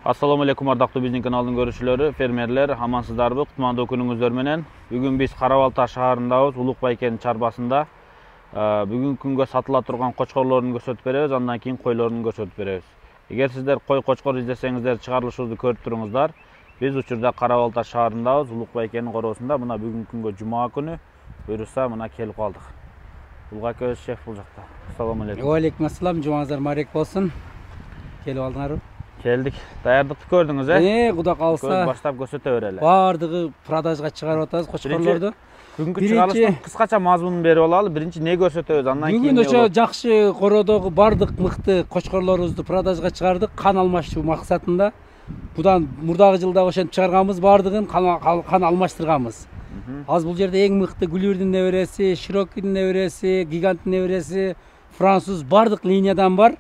Assalamu alaikum ardaqlı bizning kanalın görüşçüleri, fermerler, amansızdarбы, kutmandуу күнүңүздөр менен. Бүгүн биз Карабалта шаарындабыз, Улук Байкенин чарбасында. Бүгүнкү күнгө сатыла турган кочкорлорун көрсөтүп беребиз, андан кийин койлорун көрсөтүп беребиз. Эгер сиздер кой кочкор издесеңиздер, чыгарылышыбызды көрүп туруңуздар. Биз учурда Карабалта шаарындабыз, Улук Байкенин короосунда. Мына бүгүнкү күнгө жума күнү буюрса мына келип калдык. Улгак өз шеф бул жакта. Assalamu alaikum. Wa alaikum assalam, жумаңыздар марек болсун. Келип алдыңарбы? Келдик. Даярдыкты көрдүңүз, Куда калса. Баштап көрсөтө берели. Бардыгы продажга чыгарып атабыз кочкорлорду. Бүгүнкү чыгарылыштын кыскача мазмунун берип алалы. Биринчи не көрсөтөбүз, андан кийин. Бүгүн ошо жакшы кородогу бардык мыкты кочкорлорубузду продажга чыгардык, кан алмаштыруу максатында. Будан мурдагы жылда ошентип чыгарганбыз, бардыгын кан алмаштырганбыз. Аз бул жерде эң мыкты Гүлүрдүн небереси, Широкийдин небереси, Гиганттын небереси, француз бардык линиядан бар.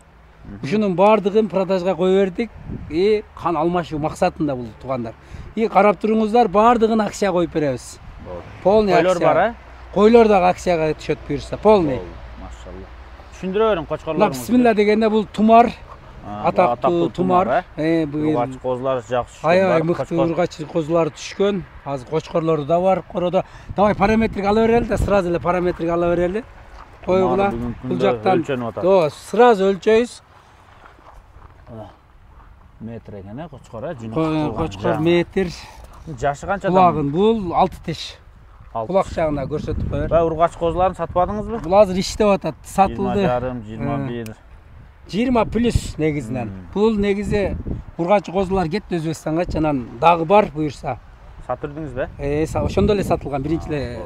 Ушунун бардыгын продажга кое бердик. Кан алмашуу максатында бул туугандар. Карап туруңуздар, бардыгын акция коюп беребиз. Полный акция. Койлор бар, Койлор дагы акцияга түшөт буюрса, полный. Машалла. Түшүндүрө бериң кочкорлорду. Бисмилла дегенде бул тумар. Атактуу тумар. Ургач козулар жакшы. Аябай мыкты ургач козулар түшкөн. Азыр кочкорлору да бар кородо. Давай параметрик ала берели да, сразу эле параметрик ала берели. Койгула. Бул жактан. Сразу өлчөйбүз. Метр экен, кочкор, Кочкор метр. Жашы канча? Кулагын бул 6 тиш. Кулак жагына көрсөтүп коер. Ургач козуларын сатып алдыңызбы? Бул азыр иштеп атат, сатылды. 20,5, 21. 20 плюс негизинен. Бул негизи ургач козулар кетти Өзбекстанга, анан дагы бар буюрса. Сатып бердиңизби? Ошондо эле сатылган, биринчи эле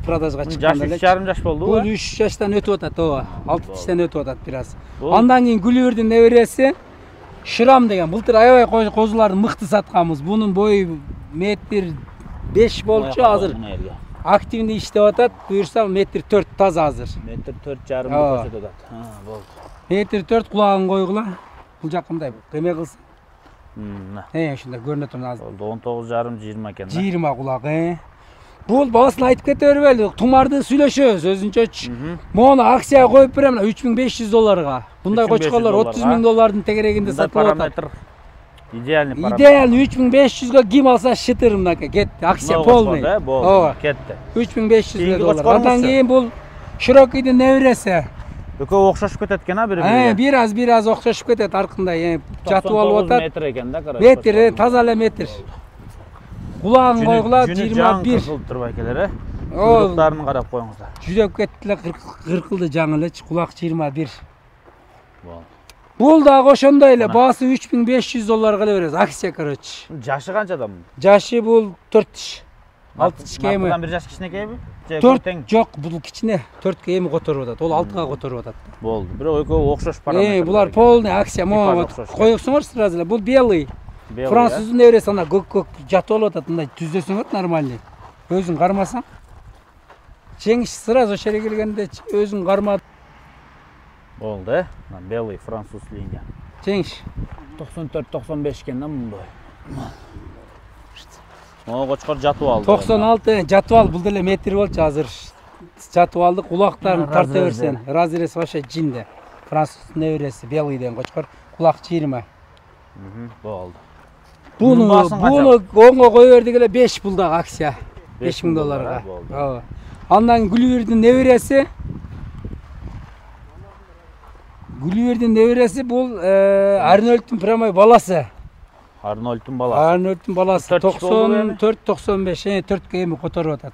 продажга чыкканда эле. 3,5 жаш болду. Бул 3 жаштан өтүп атат, 6 тиштен өтүп атат бир аз. Андан кийин Гүлүрдүн небереси Шырам деген. Былтыр аябай козуларды мыкты сатканбыз. Бунун бою метр 5 болчу, азыр активный иштеп атат. Буюрса метр 4 таза азыр. Метр 4,5 көрсөтүп атат. Болду. Метр 4 кулагын койгула. Бул жакындай эме кылсын. Ушундай көрүнө турган азыр. Болду 19,5-20 экен да. 20 кулак. Бул баасын айтып кете бербейли. Тумарды сүйлөшөбүз өзүнчөчү. Мону акцияга коюп берем, $3,500. Bunday koçkollar $30,000'ın tekerегинде сатылып атат. Идеальный параметр. Идеальный 3,500'га ким алса шытырымда кетти. Акция полный. Кетти. $3,500. Андан кийин бул Широкийдин небереси. Экөө окшошуп кетет экен, бири-бирине. Бир аз окшошуп кетет аркында. Жатып алып атат. Метр экен да, караш. Метр, таза эле метр. Кулагын койгула 21. Турбай келер, Кулактарын карап коюңуздар. Жүзөп кеттиле, кыркылды жаңы эле, кулак 21. Бул дагы ошондой эле, баасы $3,500 эле беребиз. Акция, короче. Жашы канча адам? Жашы бул 4 тиш. 6 тишке эми. Мактан бир жаш кичинекейби? 4 жок, бул кичине. 4ке эми которуп атат. Ол 6га которуп атат. Болду. Бирок экөө окшош параметр. Булар полный акция. Коюңсуңар сразу эле. Бул белый. Француздун небереси ана көк жатып алып атат. Мындай түздөсөңөр нормальный. Өзүң кармасаң. Жеңиш сразу ошо жерге келгенде өзүң кармап. Болду, белый француз линия. Жеңиш. 94-95 экен да мындай. Кочкор жатып алды. 96 жатып алды. Бул деле метр болчу азыр. Жатып алды. Кулактарын тарта берсен. Разрез вообще жинде. Француз небереси белый деген кочкор. Кулак 20. Болду. Буну оңго кое бердик эле 5 бул дагы акция. $5,000. Андан Гүлүрдүн небереси. Гүлүрдүн небереси бул Арнольдтун прямой баласы. Арнольдтун баласы. Арнольдтун баласы 94-95, 4ке эми которуп атат.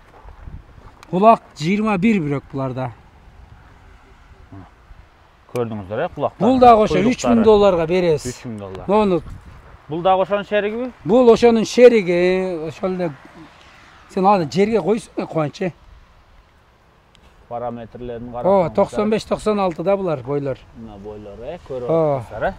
Кулак 21 бирок буларда. Көрдүңүздөр, кулактар. Бул дагы ошо $3,000 беребиз. $3,000. Мону. Бул дагы ошонун шеригиби? Бул ошонун шериги. Ошол эле сен аны жерге койсуң, Кубанч. Параметрлерин карап. 95-96 да булар бойлор. Мына бойлор, көрүп атасыздар,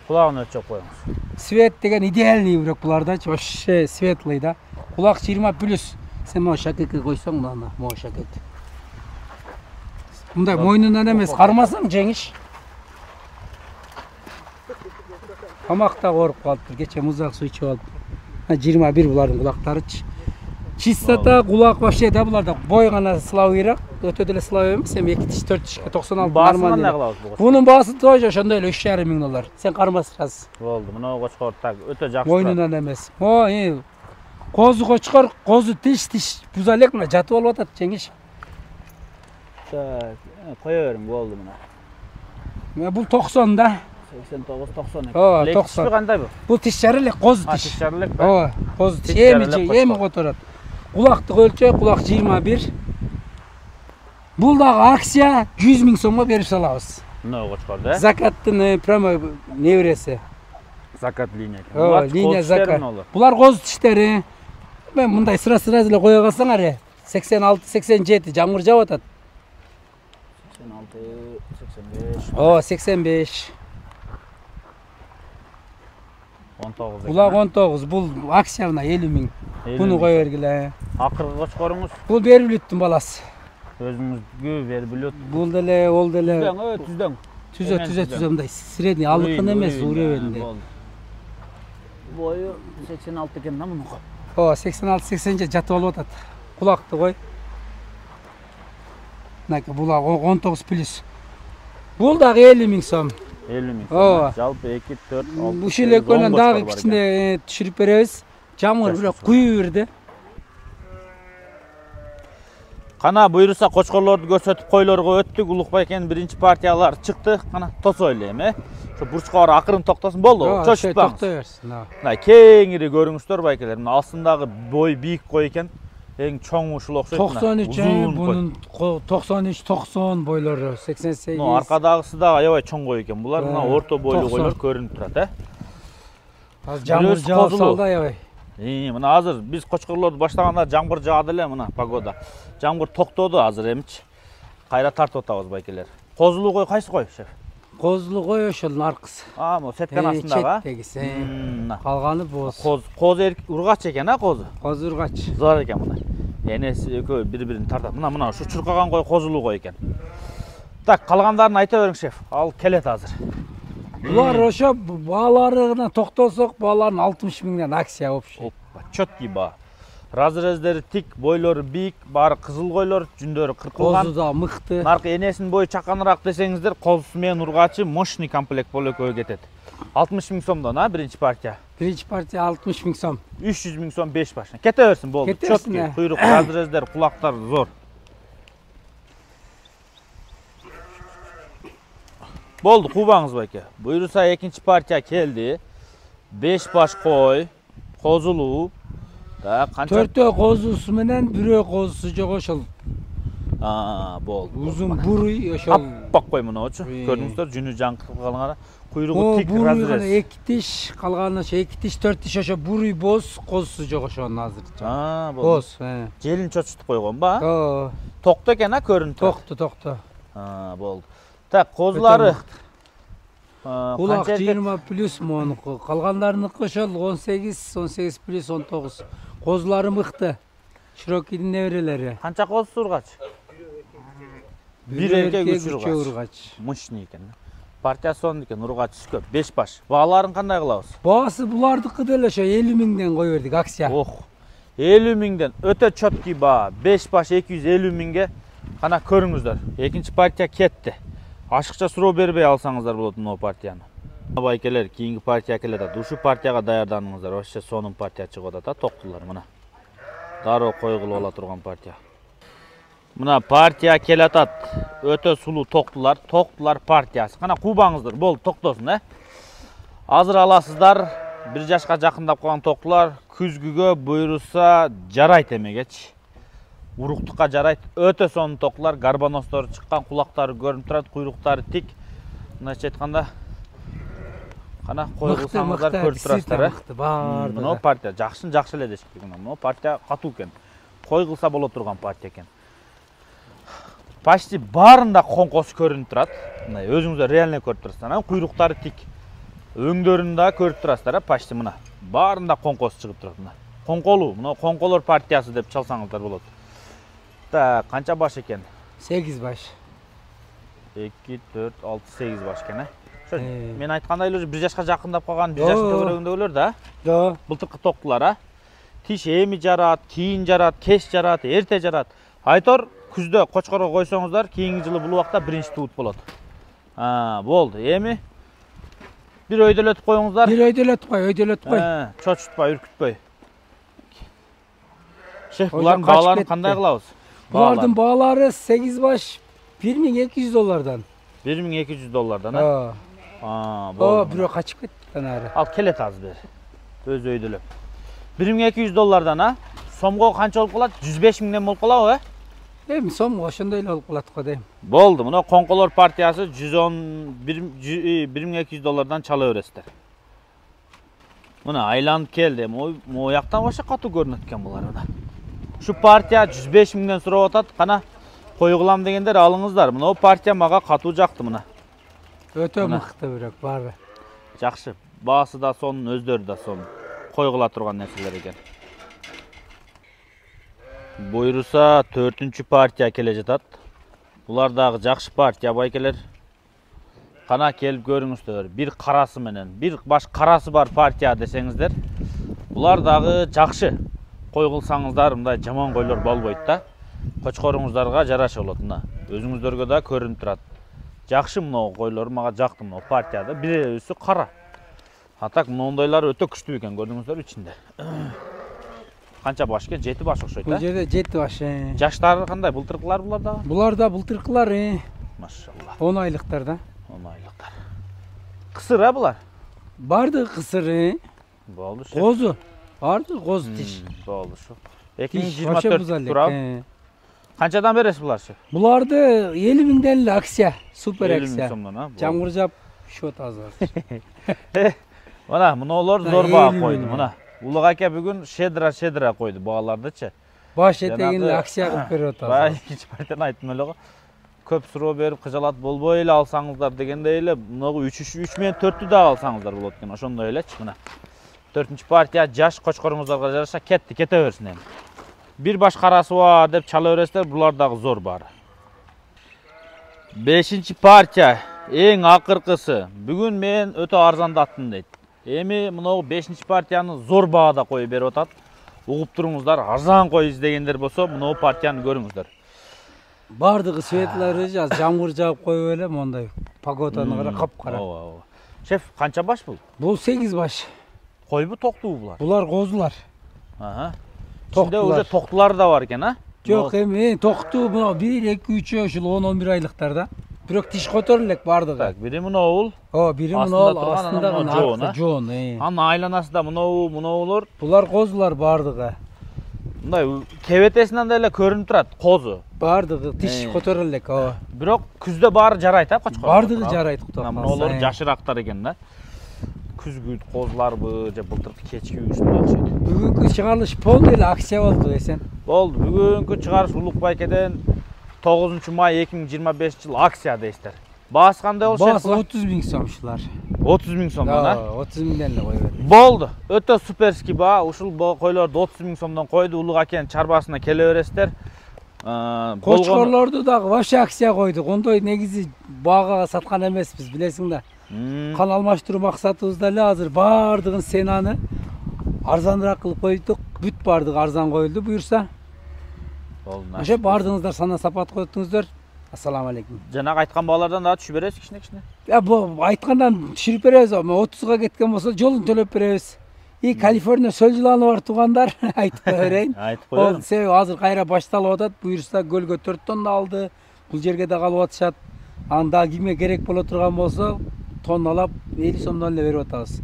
Кулагын өлчөп коюңуз. Свет деген идеальный бирок буларда, вообще светлый да. Кулак 20+. Сен могу шакекке койсоң, мына могу шакек. Мындай мойнунан эмес, кармасаң жеңиш. Тамакта коруп калыптыр, кече музак суу ичип алып. 21 булардын кулактарычы. Чистота, кулак вообще да буларда бой гана слабыйраак, өтө деле сылап эмес, эми 2 тиш 4 тишке 96 Баасын нормально. кандай кылабыз бул? Бунун баасы тоже ошондой эле 3,5 миң доллар. Сен кармастырасыз. Болду. Мына кочкор так өтө жакшы. Мойнунан эмес. Козу кочкор, козу тиш буза элек мына жатып алып атат, жеңиш. Так, кое бериң, болду мына. Бул 90 да. 89 90. Ооба, 90. Тишпи кандай бу? Бул тиш жары элек, козу тиш. Тиш жары элек. Ооба, козу тиш. Тиш жары элек Эми которот. Кулактык өлчөй, кулак 21. Бул дагы акция 100 миң сомго берип салабыз. Мына кочкор да? Закаттын прямо небереси. Закат линия. Ооба, линия закат. Булар козу тиштери. Мен мындай sıra эле кое калсаңар, 86-87 жамгыр жаап атат. 86 85. Ооба, 85. 19. Булак 19, бул акция мына 50 миң. Буну кое бергиле. Акыркы кочкоруңуз? Бул Бербүлүттүн баласы. Өзүңүзгө Бербүлүт. Бул деле, ол деле. Түздөн. Түзө мындай средний, алыкын эмес, уровенде. Бою 86 экен да мунуку. Ооба, 86-87 жатып алып атат. Кулакты кой. Мынакей булак 19 плюс. Бул дагы 50 миң сом. 50 миң. Ооба. Жалпы 2 4 6. Ушул экөөнөн дагы кичине түшүрүп беребиз. Жамгыр бирок куюу бирди. Кана буйруса кочкорлорду көрсөтүп койлорго өттүк. Улукбайкенин биринчи партиялары чыкты. Кана тосойлу эми. Ошо бурчка бара акырын токтосун болду. Чочутпаңыз. Токтой берсин. Мына кеңири көрүңүздөр байкелер. Мына астындагы бой бийик кой экен. Эң чоң ушул окшойт. 93, бунун 93-90 бойлору, 88. Мына аркадагысы да аябай чоң кой экен. Булар мына орто бойлуу койлор көрүнүп турат, Азыр жамгыр жаап салды аябай. Мына азыр биз кочкорлорду баштаганда жамгыр жаады эле, мына погода. Жамгыр токтоду азыр эмичи. Кайра тартып атабыз байкелер. Козулуу кой кайсы кой, шеф? Козулуу кой ошол аркысы. Могу сетканын астындагы. Четтегиси. Калганы боз. Коз ургач экен, козу. Коз ургач. Зор экен мына. Энеси экөө бири-бирин тартат. Мына ушу чуркаган кой козулуу кой экен. Так, калгандарын айта бериң, шеф. Ал келет азыр. Булар ошо баалары гана токтолсок, бааларын 60 миңден акция общий. Чөткий баа. Разрездери тик, бойлору бийик, баары кызыл койлор, жүндөрү кыркылган. Козу да мыкты. Наркы энесинин бою чаканыраак десеңиздер, козусу менен ургачы мощный комплект болуп экөө кетет. 60 миң сомдон, биринчи партия. Биринчи партия 60 миң сом. 300 миң сом 5 башына. Кете берсин, болду. Чөткий, куйрук, разрездер, кулактар зор. Болду, кубаңыз байке. Буйруса экинчи партия келди. 5 баш кой, козулуу. Төртөө козусу менен бирөө козусу жок ошол. Болду. Узун буруй ошол. Аппак кой мыночу. Көрдүңүздөр, жүнү жаңкырып калган, куйругу тик разрез. 2 тиш, калганы ошо 2 тиш, 4 тиш ошо буруй боз, козусу жок ошонун азыр. Болду. Боз. Желин чочутуп койгон ба? Ооба. Токто экен, көрүнүп турат. Токто. Болду. Так, козулары Улак 20 плюс монуку, калгандарыныкы ошол 18 плюс 19. Козулары мыкты. Широкийдин неберелери. Канча козусу ургач? Бир эркек ургач. Мощный экен. Партия сонун экен, ургач көп. 5 баш. Бааларын кандай кылабыз? Баасы булардыкы деле ошо 50 миңден кое бердик акция. 50 миңден өтө чөткий баа. 5 баш 250 миңге. Кана көрүңүздөр. Экинчи партия кетти. Ашыкча суроо бербей алсаңыздар болот мына партияны. Байкелер, кийинки партия келет. Ушу партияга даярданыңыздар. Вообще сонун партия чыгып атат, токтулар мына. Дароо койгулуп ала турган партия. Мына партия келет атат. Өтө сулуу токтулар, партиясы. Кана кубаңыздар, болду, токтосун, Азыр аласыздар. 1 жашка жакындап калган токтулар күзгүгө буйруса жарайт эмегечи. Уруктукка жарайт. Өтө сонун токтулар, гарбаностору чыккан, кулактары көрүнүп турат, куйруктары тик. Мындайча айтканда, кана койгулсаңыздар көрүп турасыздар, Мына партия жакшы эле дешик. Мына партия катуу экен. Койгулса боло турган партия экен. Почти баарында коңкосу көрүнүп турат. Мына өзүңүздөр реально көрүп турасыздар. Куйруктары тик. Өңдөрүн да көрүп турасыздар, почти мына. Баарында коңкосу чыгып турат мына. Коңколуу, мына коңколор партиясы деп чалсаңыздар болот. Канча баш экен? 8 баш. 2, 4, 6, 8 баш экен, Мен айткандай эле 1 жашка жакындап калган, 1 жаштын төбөрөгүндөгүлөр да. Жок. Былтыркы токтулар, Тиш эми жарат, кийин жарат, кеч жарат, эрте жарат. Айтор күздө кочкорго койсоңуздар, кийинки жылы бул убакта биринчи туут болот. Болду. Эми бир өйдөлөтүп коюңуздар. Bir өйдөлөтүп кой. Чочутпай, үркүтпөй. Шеф, булардын бааларын кандай кылабыз? Булардын баалары 8 баш $1200. $1200, болду. Бирөө качып кетти нары. Ал келет азыр бери. Өзү өйдөлөп. $1200, сомго канча болуп калат? 105 миңден болуп калабы, Эми сомго ошондой эле болуп калат го дейм. Болду, мына коңколор партиясы $1200 чала бересиздер. Мына айланып келди. Могу жактан баша катуу көрүнөт экен булар мына. Şu partiya 105 миңден сурап атат. Кана кой кылам дегендер алыңыздар. Мына партия мага катуу жакты мына. Өтө мыкты бирок баары. Жакшы. Баасы да сонун, өздөрү да сонун. Кой кыла турган нерселер экен. Буйруса 4-чү партия келе жатат. Булар дагы жакшы партия байкелер. Кана келип көрүңүздөр. Бир карасы менен, бир баш карасы бар партия десеңиздер. Булар дагы жакшы. Кой кылсаңыздар, мындай жаман койлор болбойт да. Кочкоруңуздарга жараша болот мына. Өзүңүздөргө да көрүнүп турат. Жакшы мына койлор мага жакты мына партияда. Бирөөсү кара. Атак мондойлар өтө күчтүү экен, көрдүңүздөр ичинде. Канча баш экен? 7 баш окшойт, Бул жерде 7 баш. Жаштары кандай? Былтыркылар булар да? Булар да былтыркылар. Машалла. 10 айлыктар да. 10 айлыктар. Кысыр булар? Барды кысыр. Болду. Козу. Барды коз тиш. Болду шу. 2024 турап. Канчадан бересиз буларчы? Буларды 50 миңден эле акция, супер акция. 50 миң сомдон, Жамгыр жап, шот азыр. Мына мунулар зор баа койду, мына. Улук аке бүгүн шедра койду баалардычы. Баш этегин акция кылып берип атат. Экинчи партияны айттым эле го. Көп суроо берип кыжалат болбой эле алсаңыздар дегендей эле, мынагы 3 менен 4-тү да алсаңыздар болот экен. Ошондой элечи мына. 4-чү партия жаш кочкоруңуздарга жараша кете берсин эми. Бир баш карасы бар деп чала бересиздер, булар дагы зор бар. 5-чи партия эң акыркысы. Бүгүн мен өтө арзандаттым дейт. Эми мынау 5-чи партияны зор баада коюп берип атат. Угуп туруңуздар, арзан кой издегендер болсо, мынау партияны көрүңүздөр. Бардыгы светлары жамгыр жаап коюп эле мондай погоданы кара капкара. Шеф, канча баш бул? Бул 8 баш. Койбу, токтубу булар? Булар козулар. Токта уже токтулар да бар экен, а? Жок, эми токту мына 1, 2, 3 ушул 10-11 айлыктар да. Бирок тиш котор элек бардыгы. Так, бири мынау. Бири мынау, астында жон. Анын айланасында мынаулар. Булар козулар бардыгы. Мындай кебетесинен деле көрүнүп турат, козу. Бардыгы тиш котор элек, Бирок күздө баары жарайт, а, кочкор? Бардыгы жарайт, кутап. Мынаулар жашырактар экен да. Күзгү козуларбы, же былтыркы кечки ушундай окшойт. Бүгүнкү чыгарылыш полный эле акция болду эсен. Болду. Бүгүнкү чыгарыш Улук байкеден 9 май 2025 жыл акция дейсиздер. Баасы кандай болушу? Баасы 30 миң сом ушулар. 30 миң сомдон, а? 30 миңден эле кой берди. Болду. Өтө суперский баа. Ушул койлорду 30 миң сомдон койду. Улук акенин чарбасына келе бересиздер. Кочкорлорду дагы вообще акция койдук. Ондой негизи баага саткан эмеспиз, билесиң да. Кан алмаштыруу максатыбызда эле азыр бардыгын сенаны арзаныраак кылып койдук. Бүт бардыгы арзан коюлду буюрса. Болду. Ошо бардыгыңыздар сана сапат коюптуңуздар. Ассаламу алейкум. Жанагы айткан баалардан дагы түшүп бересиз кичине. Бу айткандан түшүрүп беребиз. 30га кеткен болсо жолун төлөп беребиз. Калифорния сөл жыланы бар туугандар айтып берейин. Айтып коелу. Себеби азыр кайра башталып атат. Буюрса көлгө 4 тонна алды. Бул жерге да калып атышат. Анда кимге керек боло турган болсо тонналап 50 сомдон эле берип атабыз.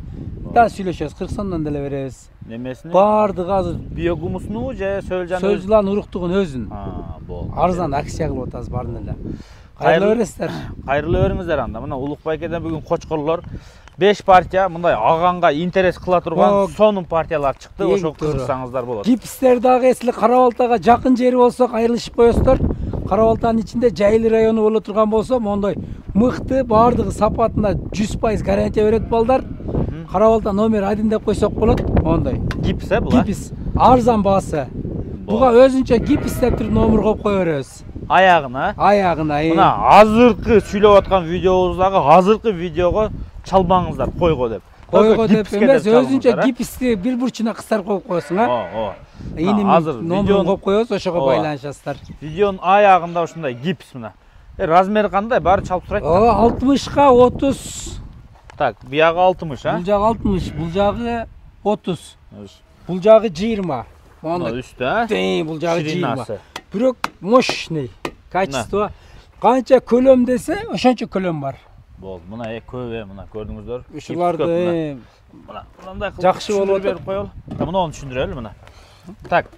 Да сүйлөшөбүз, 40 сомдон деле беребиз. Немесини? Бардыгы азыр биогумусну же сөл жыланын уруктугун өзүн. Болду. Арзан акция кылып атабыз барын эле. Кайрылы бересиздер. Кайрылы бериңиздер анда. Мына Улук байкеден бүгүн кочкорлор 5 партия мындай аганга интерес кыла турган сонун партиялар чыкты. Ошо кызыксаңыздар болот. Гипстер дагы эсли Кара-Балтага жакын жери болсо кайрылышып коесуздар. Кара-Балтанын ичинде Жайылы району боло турган болсо, мондой мыкты бардыгы сапатына 100% гарантия берет балдар. Кара-Балта номер 1 деп койсок болот. Мондой. Гипс була? Гипс. Арзан баасы. Буга өзүнчө гипс деп туруп номер коюп кое беребиз. Аягына? Аягына. Мына азыркы сүйлөп аткан видеобуздагы азыркы видеого чалбаңыздар койго деп. Койго деп гипске эмес, чалгыңыздар, өзүнчө а? гипсти бир бурчуна кыстырып коюп коесуң, а? Ооба. Иним Азыр номерин видеонун коюп коебуз, ошого байланышасыздар. Видеонун аягында ушундай гипс мына. Размери кандай? Баары чалып турайт. 60га 30. Так, биягы 60, а? Бул жагы 60, бул жагы 30. Бул жагы 20. Мына үстү, а? Бул жагы 20. Ширинасы. Бирок мощный качество. Канча көлөм десе, ошончо көлөм бар. Болду. Мына көп, мына көрдүңүздөр. Ушуларды мына мындай кылып жакшы болуп атат. берип коелу. Муну түшүндүрөлү мына. Так.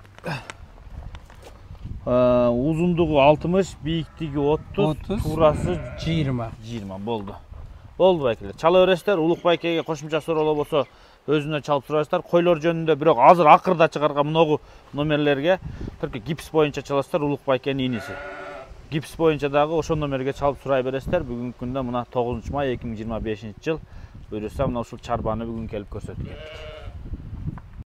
Узундугу 60, бийиктиги 30, туурасы 20. 20 болду. Болду байкелер. Чала бересиздер. Улук байкеге кошумча суроолор болсо өзүнө чалып турасыздар. Койлор жөнүндө бирок азыр акырда чыгарган мыногу номерлерге только гипс боюнча чаласыздар. Улук байкенин иниси. Гипс боюнча дагы ошол номерге чалып сурай бересиздер. Бүгүнкү күндө мына 9 май 2025 жыл. Буюрса мына ушул чарбаны бүгүн келип көрсөтүп кеттик.